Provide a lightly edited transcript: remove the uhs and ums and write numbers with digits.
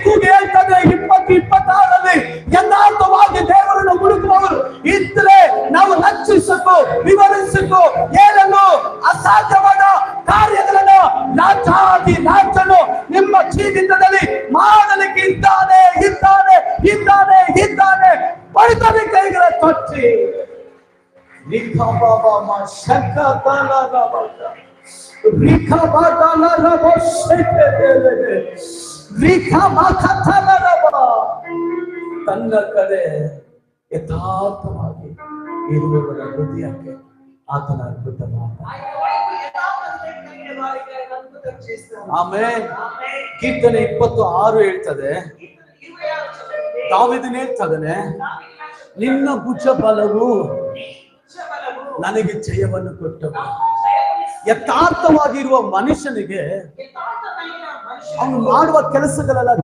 ಕೂಗಿ ಹೇಳ್ತಾನೆ 2026ರಲ್ಲಿ ಯಥಾರ್ಥವಾಗಿ ದೇವರನ್ನು ಹುಡುಕುವವರು ಇದ್ರೆ ನಾವು ರಕ್ಷಿಸಬೇಕು, ವಿವರಿಸಬೇಕು, ಹೇಳಲು ಅಸಾಧ್ಯವಾದ ಕಾರ್ಯಗಳನ್ನು ರಾಜಾದಿ ರಾಜನು ನಿಮ್ಮ ಜೀವಿತದಲ್ಲಿ ಮಾಡಲಿಕ್ಕೆ ಇದ್ದಾನೆ. ಪಡಿತಾರೆ ಕೈಗಳ ತೊಚ್ಚಿ ತನ್ನ ಕಡೆ ಯಥಾರ್ಥವಾಗಿ ಇರುವವರ ಹೃದಯಕ್ಕೆ ಆತನ ಅದ್ಭುತ ಆಮೇಲೆ ಕೀರ್ತನೆ 26 ಹೇಳ್ತದೆ, ದಾವೀದನು ಹೇಳ್ತಾನೆ, ನಿನ್ನ ಭುಜ ಬಲವು ನನಗೆ ಜಯವನ್ನು ಕೊಟ್ಟವು. ಯಥಾರ್ಥವಾಗಿರುವ ಮನುಷ್ಯನಿಗೆ ಅವನು ಮಾಡುವ ಕೆಲಸಗಳೆಲ್ಲ